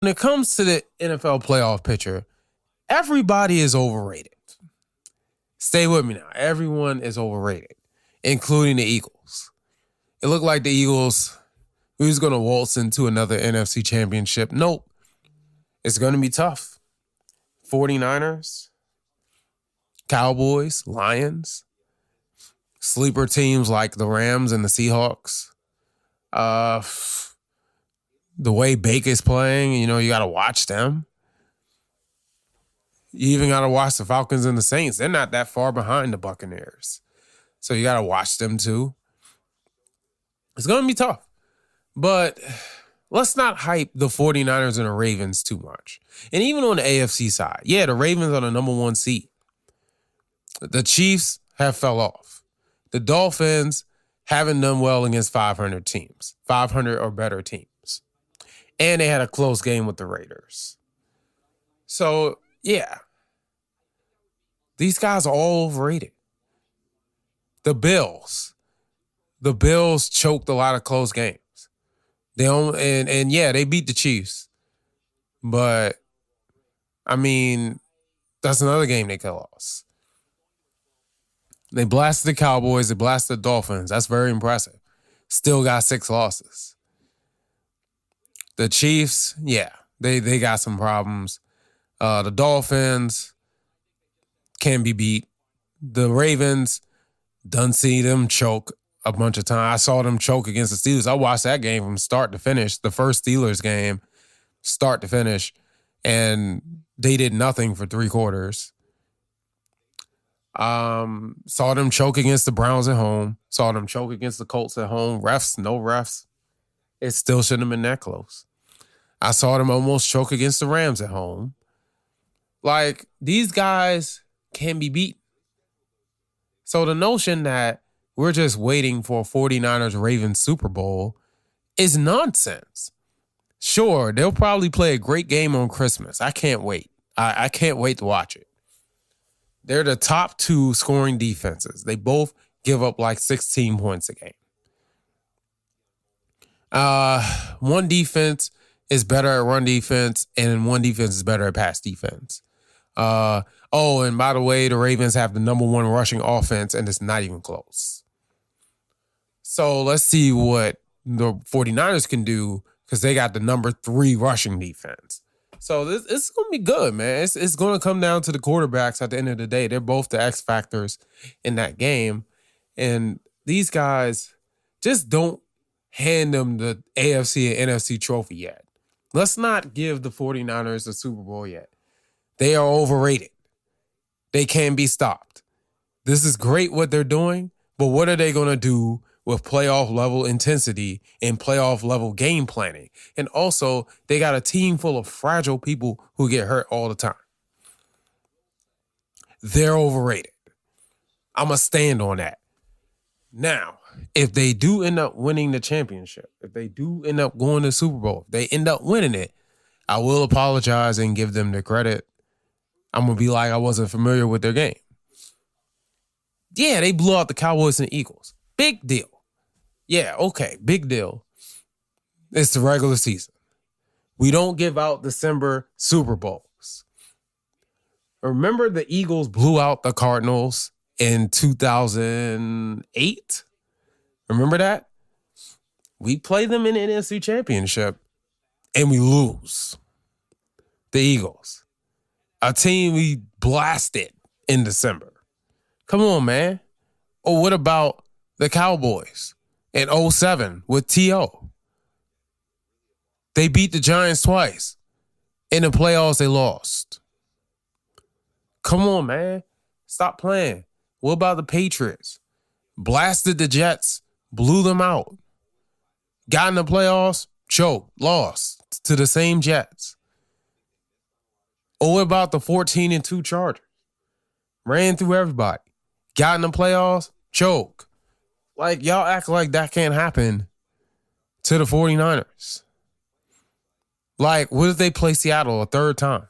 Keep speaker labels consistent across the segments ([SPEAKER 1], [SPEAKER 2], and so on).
[SPEAKER 1] When it comes to the NFL playoff picture, everybody is overrated. Stay with me now. Everyone is overrated, including the Eagles. It looked like the Eagles, who's going to waltz into another NFC championship. Nope. It's going to be tough. 49ers, Cowboys, Lions, sleeper teams like the Rams and the Seahawks. The way Baker's playing, you got to watch them. You even got to watch the Falcons and the Saints. They're not that far behind the Buccaneers. So you got to watch them too. It's going to be tough. But let's not hype the 49ers and the Ravens too much. And even on the AFC side, yeah, the Ravens are the number one seed. The Chiefs have fell off. The Dolphins haven't done well against 500 teams, 500 or better teams. And they had a close game with the Raiders. So, yeah. These guys are all overrated. The Bills choked a lot of close games. They beat the Chiefs. But, that's another game they could have lost. They blasted the Cowboys. They blasted the Dolphins. That's very impressive. Still got 6 losses. The Chiefs, yeah, they got some problems. The Dolphins can be beat. The Ravens, done see them choke a bunch of times. I saw them choke against the Steelers. I watched that game from start to finish, the first Steelers game, start to finish, and they did nothing for 3 quarters. Saw them choke against the Browns at home. Saw them choke against the Colts at home. Refs, no refs. It still shouldn't have been that close. I saw them almost choke against the Rams at home. Like, these guys can be beaten. So the notion that we're just waiting for a 49ers-Ravens Super Bowl is nonsense. Sure, they'll probably play a great game on Christmas. I can't wait. I can't wait to watch it. They're the top 2 scoring defenses. They both give up like 16 points a game. One defense is better at run defense, and one defense is better at pass defense. And by the way, the Ravens have the number 1 rushing offense, and it's not even close. So let's see what the 49ers can do, because they got the number 3 rushing defense. So this is going to be good, man. It's going to come down to the quarterbacks at the end of the day. They're both the X factors in that game. And these guys, just don't hand them the AFC and NFC trophy yet. Let's not give the 49ers the Super Bowl yet. They are overrated. They can be stopped. This is great what they're doing, but what are they going to do with playoff level intensity and playoff level game planning? And also, they got a team full of fragile people who get hurt all the time. They're overrated. I'm going to stand on that. Now, if they do end up winning the championship, if they do end up going to the Super Bowl, if they end up winning it, I will apologize and give them the credit. I'm going to be like I wasn't familiar with their game. Yeah, they blew out the Cowboys and the Eagles. Big deal. Yeah, okay, big deal. It's the regular season. We don't give out December Super Bowls. Remember the Eagles blew out the Cardinals in 2008? Remember that? We play them in the NFC Championship and we lose. The Eagles. A team we blasted in December. Come on, man. Or what about the Cowboys in 2007 with T.O.? They beat the Giants twice. In the playoffs, they lost. Come on, man. Stop playing. What about the Patriots? Blasted the Jets, blew them out. Got in the playoffs, choked, lost to the same Jets. Or what about the 14-2 Chargers? Ran through everybody. Got in the playoffs, choke. Like, y'all act like that can't happen to the 49ers. Like, what if they play Seattle a third time?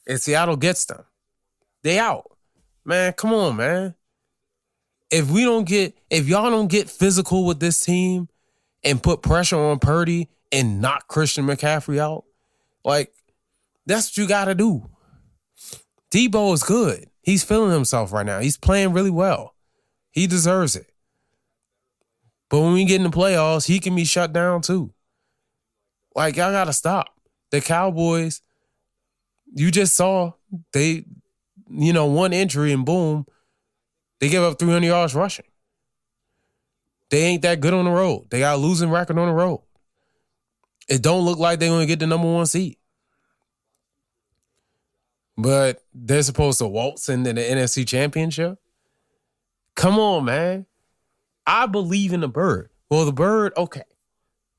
[SPEAKER 1] And Seattle gets them. They out. Man, come on, man. If y'all don't get physical with this team and put pressure on Purdy and knock Christian McCaffrey out, Like, that's what you got to do. Debo is good. He's feeling himself right now. He's playing really well. He deserves it. But when we get in the playoffs, he can be shut down too. Like, y'all got to stop. The Cowboys, you just saw they, one injury and boom, they give up 300 yards rushing. They ain't that good on the road. They got a losing record on the road. It don't look like they're going to get the number 1 seed. But they're supposed to waltz into the NFC Championship? Come on, man. I believe in the Bird. Well, the Bird, okay.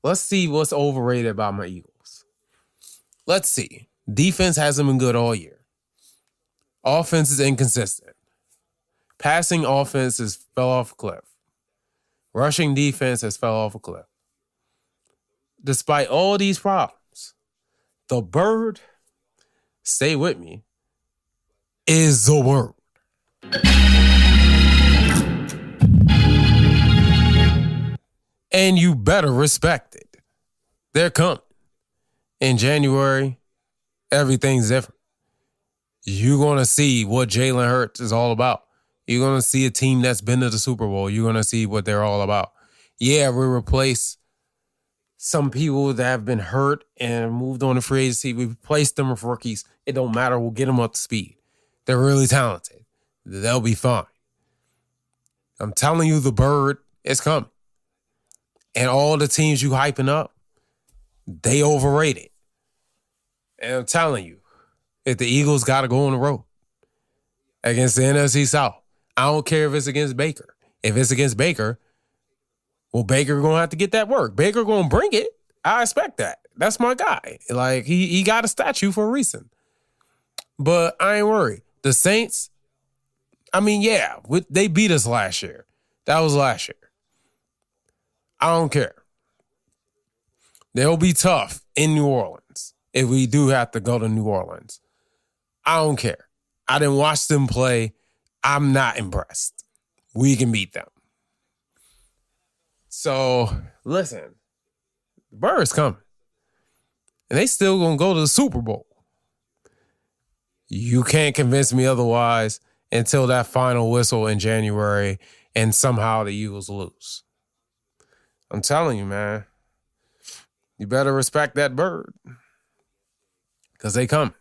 [SPEAKER 1] Let's see what's overrated about my Eagles. Let's see. Defense hasn't been good all year. Offense is inconsistent. Passing offense has fell off a cliff. Rushing defense has fell off a cliff. Despite all these problems, the Bird, stay with me, is the word. And you better respect it. They're coming. In January, everything's different. You're going to see what Jalen Hurts is all about. You're going to see a team that's been to the Super Bowl. You're going to see what they're all about. Yeah, we replace some people that have been hurt and moved on to free agency. We replaced them with rookies. It don't matter. We'll get them up to speed. They're really talented. They'll be fine. I'm telling you, the Bird is coming. And all the teams you hyping up, they overrated. And I'm telling you, if the Eagles got to go on the road against the NFC South, I don't care if it's against Baker. If it's against Baker, well, Baker going to have to get that work. Baker going to bring it. I expect that. That's my guy. Like, he got a statue for a reason. But I ain't worried. The Saints, they beat us last year. That was last year. I don't care. They'll be tough in New Orleans if we do have to go to New Orleans. I don't care. I didn't watch them play. I'm not impressed. We can beat them. So, listen, the Bird's coming. And they still going to go to the Super Bowl. You can't convince me otherwise until that final whistle in January and somehow the Eagles lose. I'm telling you, man, you better respect that Bird because they come.